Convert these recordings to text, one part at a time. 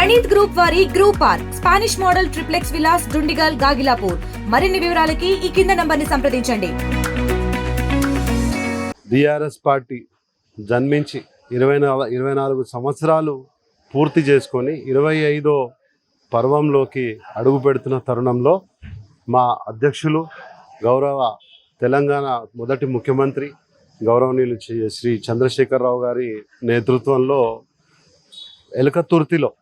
Praneeth group వారి group park Spanish model triplex Vilas Dundigal Gagillapur. మరిన్ని వివరాలకి ఈ కింద నంబర్ని సంప్రదించండి. బీఆర్ఎస్ పార్టీ జన్మించి 24 సంవత్సరాలు పూర్తి చేసుకొని 25వ పర్వంలోకి అడుగు పెడుతున్న తరుణంలో మా అధ్యక్షులు గౌరవ తెలంగాణ మొదటి ముఖ్యమంత్రి గౌరవనీయులు శ్రీ చంద్రశేఖరరావు గారి నేతృత్వంలో ఎలకతుర్తిలో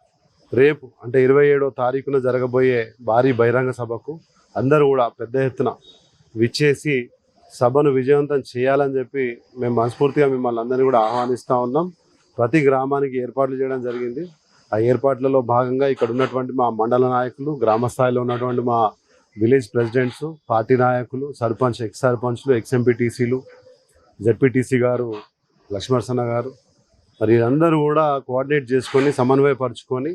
రేపు అంటే 27వ తారీఖున జరగబోయే భారీ బహిరంగ సభకు అందరూ కూడా పెద్ద ఎత్తున విచ్చేసి సభను విజయవంతం చేయాలని చెప్పి మేము మనస్ఫూర్తిగా మిమ్మల్ని అందరినీ కూడా ఆహ్వానిస్తూ ఉన్నాం. ప్రతి గ్రామానికి ఏర్పాట్లు చేయడం జరిగింది. ఆ ఏర్పాట్లలో భాగంగా ఇక్కడ ఉన్నటువంటి మా మండల నాయకులు, గ్రామ స్థాయిలో ఉన్నటువంటి మా విలేజ్ ప్రెసిడెంట్స్, పార్టీ నాయకులు, సర్పంచ్, ఎక్స్ సర్పంచ్లు, ఎక్స్ఎంపీటీసీలు, జెడ్పీటీసీ గారు, లక్ష్మణసన్న గారు, మరి అందరూ కూడా కోఆర్డినేట్ చేసుకొని సమన్వయపరుచుకొని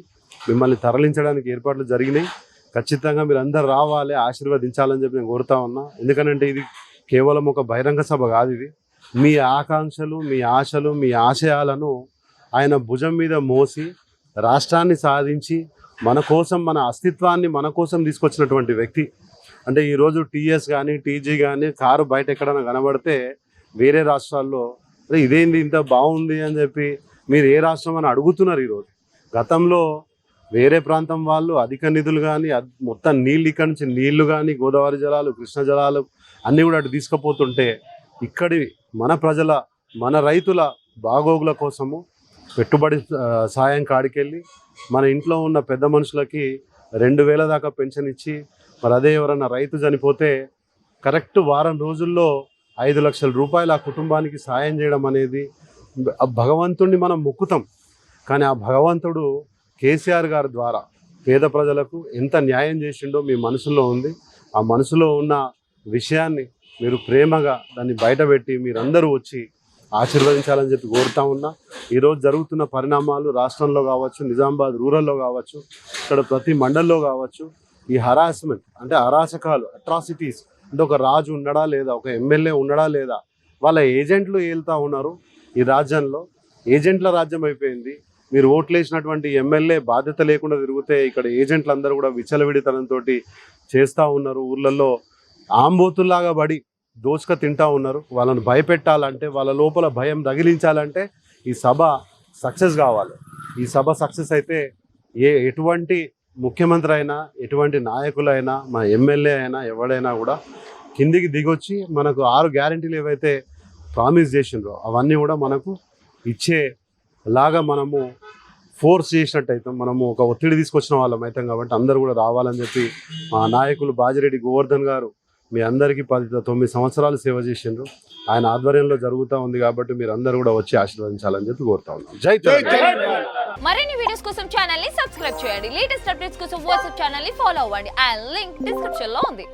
మిమ్మల్ని తరలించడానికి ఏర్పాట్లు జరిగినాయి. ఖచ్చితంగా మీరు అందరు రావాలి, ఆశీర్వదించాలని చెప్పి నేను కోరుతా ఉన్నా. ఎందుకంటే ఇది కేవలం ఒక బహిరంగ సభ కాదు. ఇది మీ ఆకాంక్షలు, మీ ఆశలు, మీ ఆశయాలను ఆయన భుజం మీద మోసి రాష్ట్రాన్ని సాధించి మన కోసం, మన అస్తిత్వాన్ని మన కోసం తీసుకొచ్చినటువంటి వ్యక్తి. అంటే ఈరోజు టీఎస్ కానీ, టీజీ కానీ కారు బయట ఎక్కడైనా కనబడితే వేరే రాష్ట్రాల్లో ఇదేంది ఇంత బాగుంది అని చెప్పి మీరు ఏ రాష్ట్రం అని అడుగుతున్నారు. ఈరోజు గతంలో వేరే ప్రాంతం వాళ్ళు అధిక నిధులు కానీ, మొత్తం నీళ్ళు ఇక్కడి నుంచి నీళ్లు కానీ, గోదావరి జలాలు, కృష్ణ జలాలు అన్నీ కూడా అటు తీసుకుపోతుంటే ఇక్కడి మన ప్రజల, మన రైతుల బాగోగుల కోసము పెట్టుబడి సాయం కాడికెళ్ళి మన ఇంట్లో ఉన్న పెద్ద మనుషులకి 2000 దాకా పెన్షన్ ఇచ్చి, మరి అదే ఎవరన్నా రైతు చనిపోతే కరెక్ట్ వారం రోజుల్లో 5 లక్షల రూపాయలు ఆ కుటుంబానికి సాయం చేయడం అనేది ఆ భగవంతుడిని మనం మొక్కుతాం. కానీ ఆ భగవంతుడు కేసీఆర్ గారి ద్వారా పేద ప్రజలకు ఎంత న్యాయం చేసిండో మీ మనసులో ఉంది. ఆ మనసులో ఉన్న విషయాన్ని మీరు ప్రేమగా దాన్ని బయటపెట్టి మీరందరూ వచ్చి ఆశీర్వదించాలని చెప్పి కోరుతా ఉన్నా. ఈరోజు జరుగుతున్న పరిణామాలు రాష్ట్రంలో కావచ్చు, నిజామాబాద్ రూరల్లో కావచ్చు, ఇక్కడ ప్రతి మండల్లో కావచ్చు, ఈ హరాస్మెంట్ అంటే అరాచకాలు, అట్రాసిటీస్ అంటే ఒక రాజు ఉన్నాడా లేదా, ఒక ఎమ్మెల్యే ఉన్నాడా లేదా, వాళ్ళ ఏజెంట్లు ఏళ్తా ఉన్నారు. ఈ రాజ్యంలో ఏజెంట్ల రాజ్యం అయిపోయింది. మీరు ఓట్లు వేసినటువంటి ఎమ్మెల్యే బాధ్యత లేకుండా తిరిగితే ఇక్కడ ఏజెంట్లు అందరూ కూడా విచ్చలవిడితనంతో చేస్తూ ఉన్నారు. ఊర్లలో ఆంబోతుల్లాగా పడి దోచుక తింటూ ఉన్నారు. వాళ్ళని భయపెట్టాలంటే, వాళ్ళ లోపల భయం తగిలించాలంటే ఈ సభ సక్సెస్ కావాలి. ఈ సభ సక్సెస్ అయితే ఎటువంటి ముఖ్యమంత్రి అయినా, ఎటువంటి నాయకులైనా, మన ఎమ్మెల్యే అయినా, ఎవడైనా కూడా కిందికి దిగొచ్చి మనకు 6 గ్యారెంటీలు ఏవైతే ప్రామిస్ చేసిండ్రో అవన్నీ కూడా మనకు ఇచ్చేలాగా మనము ఫోర్స్ చేసినట్టు అవుతాం. మనము ఒక ఒత్తిడి తీసుకొచ్చిన వాళ్ళం అవుతాం. కాబట్టి అందరూ కూడా రావాలని చెప్పి మా నాయకులు బాజిరెడ్డి గోవర్ధన్ గారు మీ అందరికీ 9 సంవత్సరాలు సేవ చేసిండ్రు. ఆయన ఆధ్వర్యంలో జరుగుతూ ఉంది. కాబట్టి మీరు అందరూ కూడా వచ్చి ఆశీర్వదించాలని చెప్పి కోరుతా ఉన్నాం. జై తెలంగాణ. మరిన్ని వీడియోస్ కోసం ఛానల్ ని సబ్స్క్రైబ్ చేయండి. లేటెస్ట్ అప్డేట్స్ కోసం వాట్సాప్ ఛానల్ ని ఫాలో అవ్వండి. ఆ లింక్ డిస్క్రిప్షన్ లో ఉంది.